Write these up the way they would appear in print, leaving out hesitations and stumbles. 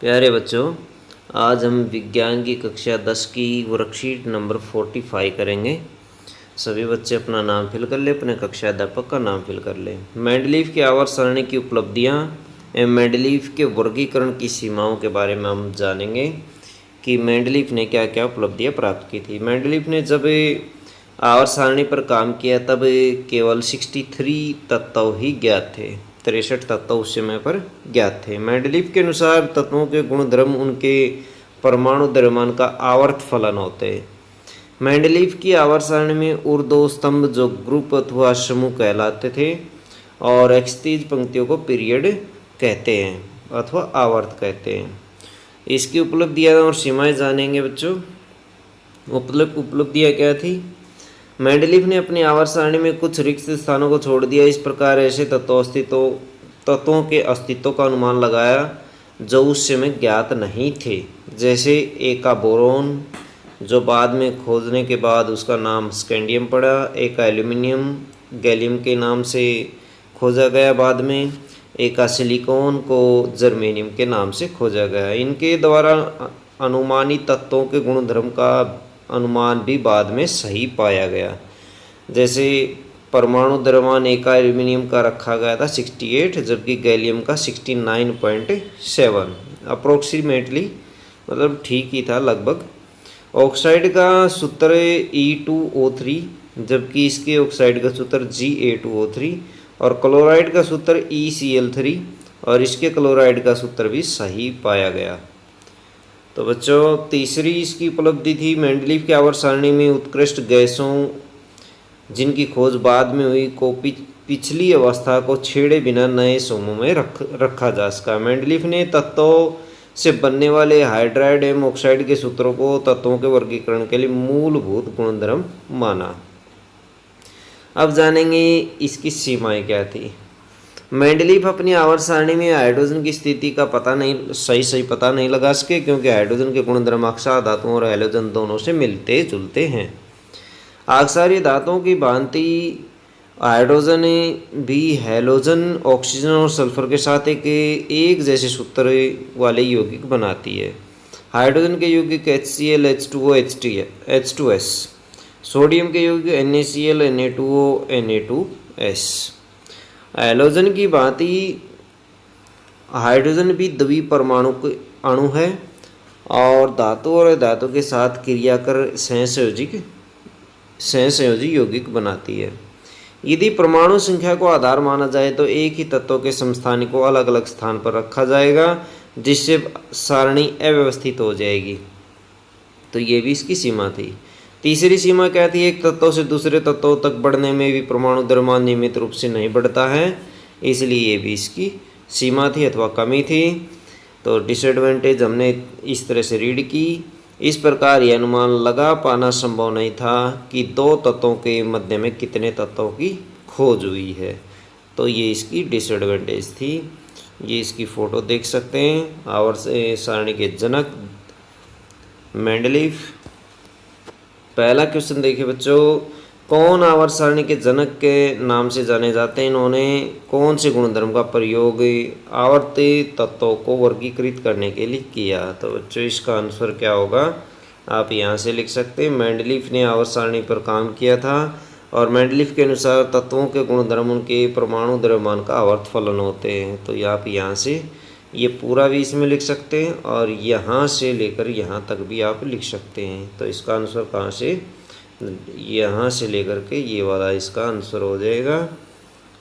प्यारे बच्चों, आज हम विज्ञान की कक्षा 10 की वर्कशीट नंबर 45 करेंगे। सभी बच्चे अपना नाम फिल कर ले, अपने कक्षा अध्यापक का नाम फिल कर ले। मेंडलीव की आवर्त सारणी की उपलब्धियां एवं मेंडलीव के वर्गीकरण की सीमाओं के बारे में हम जानेंगे कि मेंडलीव ने क्या क्या उपलब्धियां प्राप्त की थी। मेंडलीव ने जब आवर्त सारणी पर काम किया तब केवल 63 तत्व ही ज्ञात थे। 63 तत्व उस समय पर ज्ञात थे। मेंडलीव के अनुसार तत्वों के गुणधर्म उनके परमाणु द्रव्यमान का आवर्त फलन होते हैं। मेंडलीव की आवर्त सारणी में ऊर्ध्व स्तंभ जो ग्रुप अथवा समूह कहलाते थे और एक्सतीज पंक्तियों को पीरियड कहते हैं अथवा आवर्त कहते हैं। इसकी उपलब्धियां और सीमाएं जानेंगे बच्चों। उपलब्धियां क्या थी? मेंडलीव ने अपनी आवर्त सारणी में कुछ रिक्त स्थानों को छोड़ दिया। इस प्रकार ऐसे तत्वों के अस्तित्व का अनुमान लगाया जो उस समय ज्ञात नहीं थे, जैसे एक का बोरोन जो बाद में खोजने के बाद उसका नाम स्कैंडियम पड़ा, एक का एल्यूमिनियम गैलियम के नाम से खोजा गया, बाद में एक का सिलिकॉन को जर्मेनियम के नाम से खोजा गया। इनके द्वारा अनुमानित तत्वों के गुणधर्म का अनुमान भी बाद में सही पाया गया। जैसे परमाणु द्रव्यमान एक का एल्यूमिनियम का रखा गया था 68, जबकि गैलियम का 69.7 अप्रोक्सीमेटली, मतलब ठीक ही था लगभग। ऑक्साइड का सूत्र E2O3, जबकि इसके ऑक्साइड का सूत्र Ga2O3 और क्लोराइड का सूत्र ECl3 और इसके क्लोराइड का सूत्र भी सही पाया गया। तो बच्चों, तीसरी इसकी उपलब्धि थी मेंडलीव की आवर्त सारणी में उत्कृष्ट गैसों जिनकी खोज बाद में हुई को पिछली अवस्था को छेड़े बिना नए समूह में रखा जा सका। मेंडलीव ने तत्वों से बनने वाले हाइड्राइड एवं ऑक्साइड के सूत्रों को तत्वों के वर्गीकरण के लिए मूलभूत गुणधर्म माना। अब जानेंगे इसकी सीमाएं क्या थी। मेंडलीव अपनी आवर्त सारणी में हाइड्रोजन की स्थिति का सही पता नहीं लगा सके, क्योंकि हाइड्रोजन के गुणधर्म अक्षार धातुओं और हैलोजन दोनों से मिलते जुलते हैं। अक्षारीय धातुओं की भांति हाइड्रोजन भी हैलोजन, ऑक्सीजन और सल्फर के साथ एक जैसे सूत्र वाले यौगिक बनाती है। हाइड्रोजन के यौगिक HCl, H2O, H2S, सोडियम के यौगिक NaCl, Na2O, Na2S। हैलोजन की भांति हाइड्रोजन भी द्विपरमाणु अणु है और धातु और धातु के साथ क्रिया कर सहसंयोजी यौगिक बनाती है। यदि परमाणु संख्या को आधार माना जाए तो एक ही तत्व के समस्थानिक को अलग अलग स्थान पर रखा जाएगा, जिससे सारणी अव्यवस्थित हो जाएगी। तो ये भी इसकी सीमा थी। तीसरी सीमा क्या थी? एक तत्व से दूसरे तत्वों तक बढ़ने में भी परमाणु द्रव्यमान नियमित रूप से नहीं बढ़ता है, इसलिए ये भी इसकी सीमा थी अथवा कमी थी। तो डिसएडवांटेज हमने इस तरह से रीड की। इस प्रकार यह अनुमान लगा पाना संभव नहीं था कि दो तत्वों के मध्य में कितने तत्वों की खोज हुई है। तो ये इसकी डिसएडवांटेज थी। ये इसकी फ़ोटो देख सकते हैं। आवर्त सारणी के जनक मेंडलीव। पहला क्वेश्चन देखिए बच्चों, कौन आवर्त सारणी के जनक के नाम से जाने जाते हैं? इन्होंने कौन से गुणधर्म का प्रयोग आवर्ती तत्वों को वर्गीकृत करने के लिए किया? तो बच्चों, इसका आंसर क्या होगा आप यहाँ से लिख सकते हैं। मेंडलीव ने आवर्त सारणी पर काम किया था और मेंडलीव के अनुसार तत्वों के गुणधर्म उनके परमाणु द्रव्यमान का आवर्त फलन होते हैं। तो आप यहाँ से ये पूरा भी इसमें लिख सकते हैं और यहाँ से लेकर यहाँ तक भी आप लिख सकते हैं। तो इसका आंसर कहाँ से? यहाँ से लेकर के ये वाला इसका आंसर हो जाएगा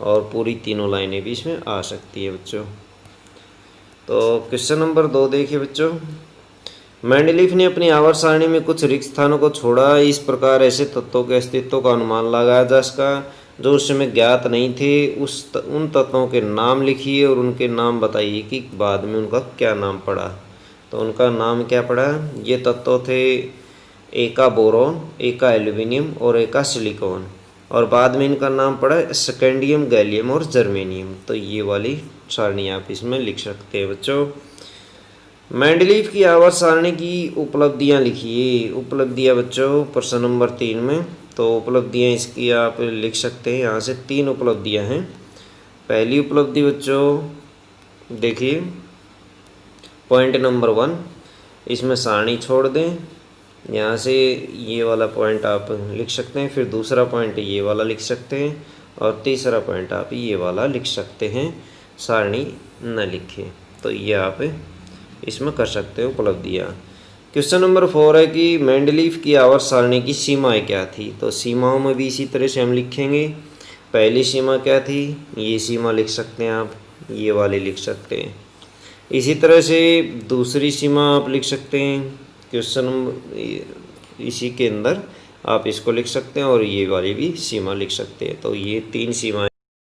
और पूरी तीनों लाइनें भी इसमें आ सकती है बच्चों। तो क्वेश्चन नंबर 2 देखिए बच्चों। मेंडलीव ने अपनी आवर्त सारणी में कुछ रिक्त स्थानों को छोड़ा। इस प्रकार ऐसे तत्वों के अस्तित्व का अनुमान लगाया जा सका जो उस समय ज्ञात नहीं थे। उन तत्वों के नाम लिखिए और उनके नाम बताइए कि बाद में उनका क्या नाम पड़ा। तो उनका नाम क्या पड़ा? ये तत्व थे एक का बोरोन, एक का एल्यूमिनियम और एक का सिलिकॉन, और बाद में इनका नाम पड़ा स्कैंडियम, गैलियम और जर्मेनियम। तो ये वाली सारणी आप इसमें लिख सकते हैं बच्चों। मेंडलीव की आवर्त सारणी की उपलब्धियां लिखिए। उपलब्धियां बच्चों प्रश्न नंबर 3 में। तो उपलब्धियां इसकी आप लिख सकते हैं। यहाँ से 3 उपलब्धियां हैं। पहली उपलब्धि बच्चों देखिए, पॉइंट नंबर 1, इसमें सारणी छोड़ दें। यहाँ से ये वाला पॉइंट आप लिख सकते हैं, फिर दूसरा पॉइंट ये वाला लिख सकते हैं, और तीसरा पॉइंट आप ये वाला लिख सकते हैं, सारणी न लिखें। तो ये आप इसमें कर सकते हो उपलब्धियाँ। क्वेश्चन नंबर 4 है कि मेंडलीफ की आवर्त सारणी की सीमाएं क्या थी। तो सीमाओं में भी इसी तरह से हम लिखेंगे। पहली सीमा क्या थी, ये सीमा लिख सकते हैं आप, ये वाली लिख सकते हैं। इसी तरह से दूसरी सीमा आप लिख सकते हैं, क्वेश्चन इसी के अंदर आप इसको लिख सकते हैं, और ये वाली भी सीमा लिख सकते हैं। तो ये 3 सीमाएं